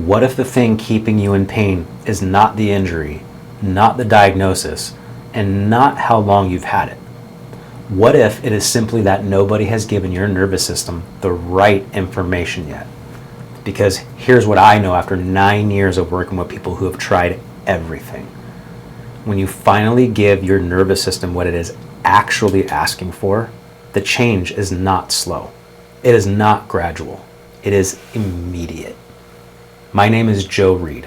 What if the thing keeping you in pain is not the injury, not the diagnosis, and not how long you've had it? What if it is simply that nobody has given your nervous system the right information yet? Because here's what I know after 9 years of working with people who have tried everything. When you finally give your nervous system what it is actually asking for, the change is not slow. It is not gradual. It is immediate. My name is Joe Reed.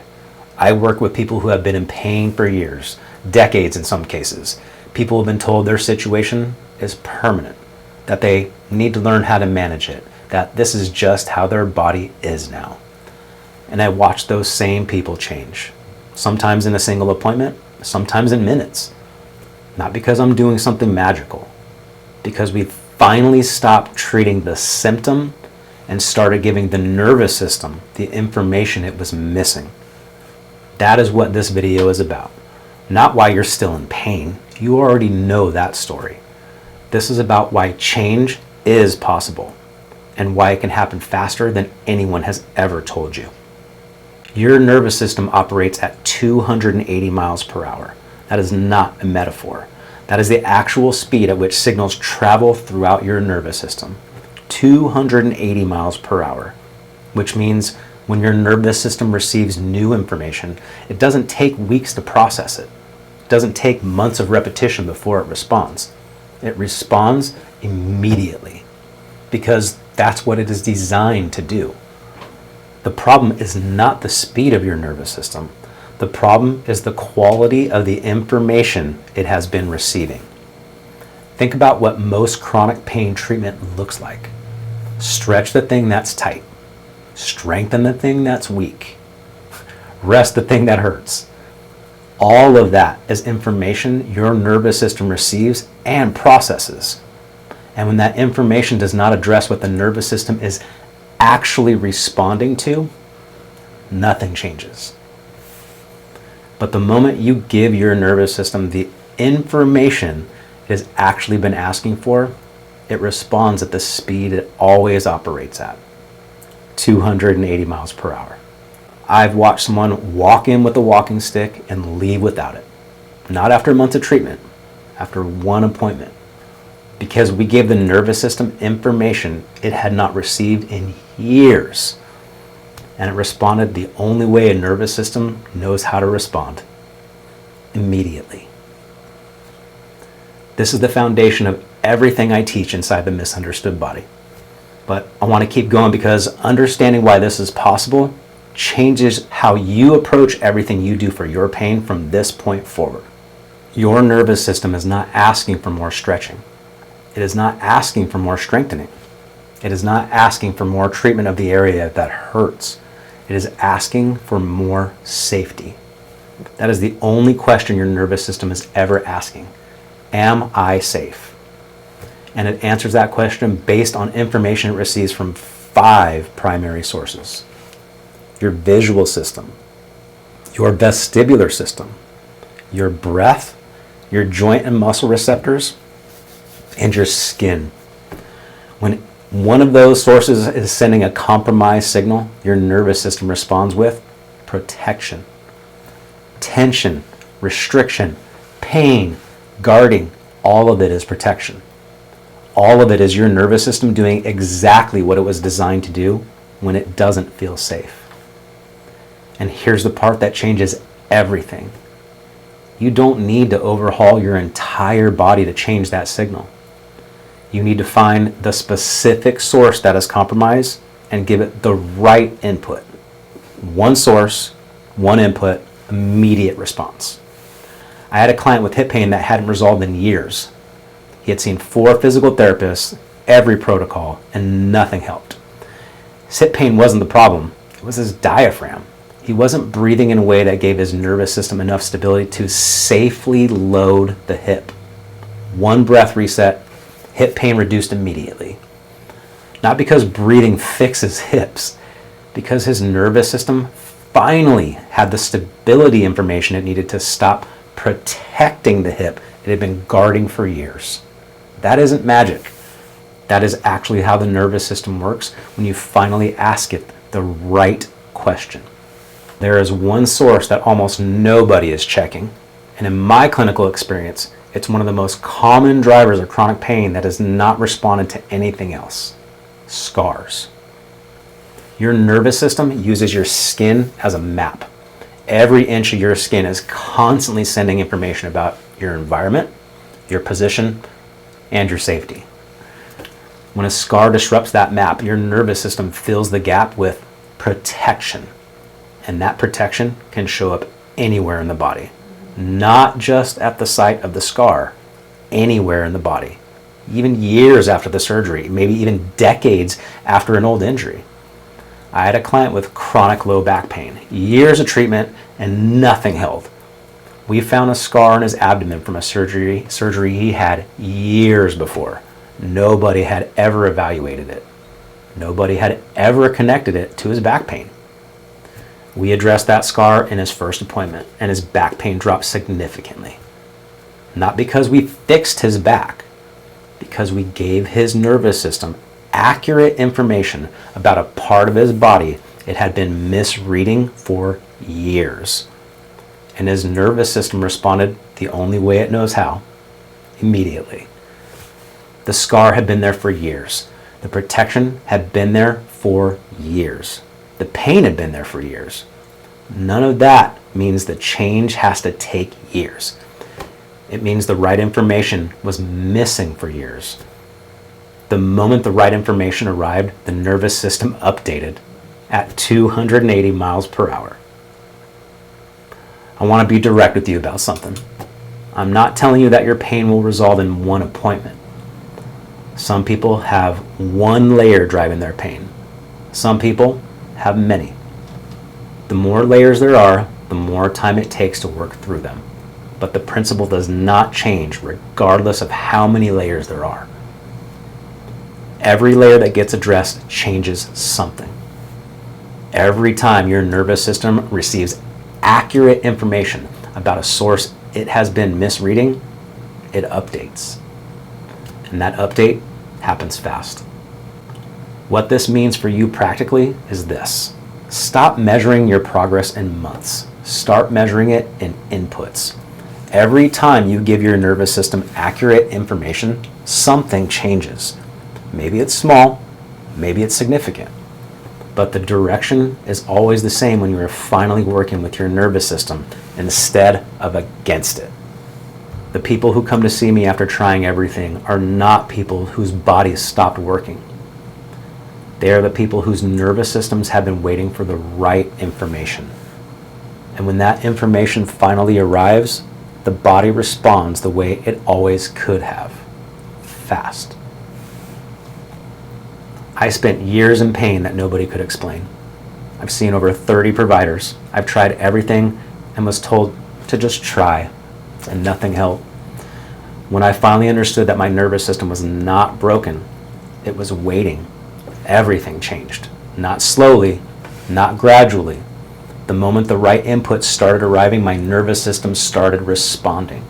I work with people who have been in pain for years, decades in some cases. People have been told their situation is permanent, that they need to learn how to manage it, that this is just how their body is now. And I watch those same people change, sometimes in a single appointment, sometimes in minutes. Not because I'm doing something magical, because we finally stopped treating the symptom and started giving the nervous system the information it was missing. That is what this video is about. Not why you're still in pain. You already know that story. This is about why change is possible and why it can happen faster than anyone has ever told you. Your nervous system operates at 280 miles per hour. That is not a metaphor. That is the actual speed at which signals travel throughout your nervous system. 280 miles per hour, which means when your nervous system receives new information, it doesn't take weeks to process it. It doesn't take months of repetition before it responds. It responds immediately because that's what it is designed to do. The problem is not the speed of your nervous system. The problem is the quality of the information it has been receiving. Think about what most chronic pain treatment looks like. Stretch the thing that's tight. Strengthen the thing that's weak. Rest the thing that hurts. All of that is information your nervous system receives and processes. And when that information does not address what the nervous system is actually responding to, nothing changes. But the moment you give your nervous system the information it has actually been asking for, it responds at the speed it always operates at, 280 miles per hour. I've watched someone walk in with a walking stick and leave without it. Not after months of treatment, after one appointment. Because we gave the nervous system information it had not received in years. And it responded the only way a nervous system knows how to respond: immediately. This is the foundation of everything I teach inside the Misunderstood Body. But I want to keep going because understanding why this is possible changes how you approach everything you do for your pain from this point forward. Your nervous system is not asking for more stretching. It is not asking for more strengthening. It is not asking for more treatment of the area that hurts. It is asking for more safety. That is the only question your nervous system is ever asking. Am I safe? And it answers that question based on information it receives from 5 primary sources. Your visual system, your vestibular system, your breath, your joint and muscle receptors, and your skin. When one of those sources is sending a compromised signal, your nervous system responds with protection, tension, restriction, pain, guarding. All of it is protection. All of it is your nervous system doing exactly what it was designed to do when it doesn't feel safe. And here's the part that changes everything. You don't need to overhaul your entire body to change that signal. You need to find the specific source that is compromised and give it the right input. One source, one input, immediate response. I had a client with hip pain that hadn't resolved in years. He had seen 4 physical therapists, every protocol, and nothing helped. His hip pain wasn't the problem. It was his diaphragm. He wasn't breathing in a way that gave his nervous system enough stability to safely load the hip. One breath reset, hip pain reduced immediately. Not because breathing fixes hips, because his nervous system finally had the stability information it needed to stop protecting the hip it had been guarding for years. That isn't magic. That is actually how the nervous system works when you finally ask it the right question. There is one source that almost nobody is checking, and in my clinical experience, it's one of the most common drivers of chronic pain that has not responded to anything else: scars. Your nervous system uses your skin as a map. Every inch of your skin is constantly sending information about your environment, your position, and your safety. When a scar disrupts that map, your nervous system fills the gap with protection. And that protection can show up anywhere in the body, not just at the site of the scar, anywhere in the body, even years after the surgery, maybe even decades after an old injury. I had a client with chronic low back pain, years of treatment, and nothing held. We found a scar on his abdomen from a surgery he had years before. Nobody had ever evaluated it. Nobody had ever connected it to his back pain. We addressed that scar in his first appointment, and his back pain dropped significantly. Not because we fixed his back, because we gave his nervous system accurate information about a part of his body it had been misreading for years. And his nervous system responded the only way it knows how: immediately. The scar had been there for years. The protection had been there for years. The pain had been there for years. None of that means the change has to take years. It means the right information was missing for years. The moment the right information arrived, the nervous system updated at 280 miles per hour. I want to be direct with you about something. I'm not telling you that your pain will resolve in one appointment. Some people have one layer driving their pain. Some people have many. The more layers there are, the more time it takes to work through them. But the principle does not change regardless of how many layers there are. Every layer that gets addressed changes something. Every time your nervous system receives accurate information about a source it has been misreading, it updates. And that update happens fast. What this means for you practically is this: stop measuring your progress in months. Start measuring it in inputs. Every time you give your nervous system accurate information, something changes. Maybe it's small, maybe it's significant, but the direction is always the same when you are finally working with your nervous system instead of against it. The people who come to see me after trying everything are not people whose bodies stopped working. They are the people whose nervous systems have been waiting for the right information. And when that information finally arrives, the body responds the way it always could have: fast. I spent years in pain that nobody could explain. I've seen over 30 providers. I've tried everything and was told to just try, and nothing helped. When I finally understood that my nervous system was not broken, it was waiting, everything changed. Not slowly, not gradually. The moment the right inputs started arriving, my nervous system started responding.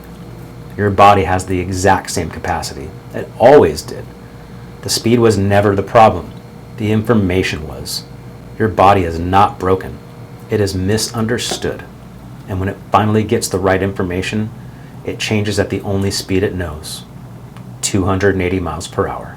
Your body has the exact same capacity. It always did. The speed was never the problem. The information was. Your body is not broken. It is misunderstood. And when it finally gets the right information, it changes at the only speed it knows: 280 miles per hour.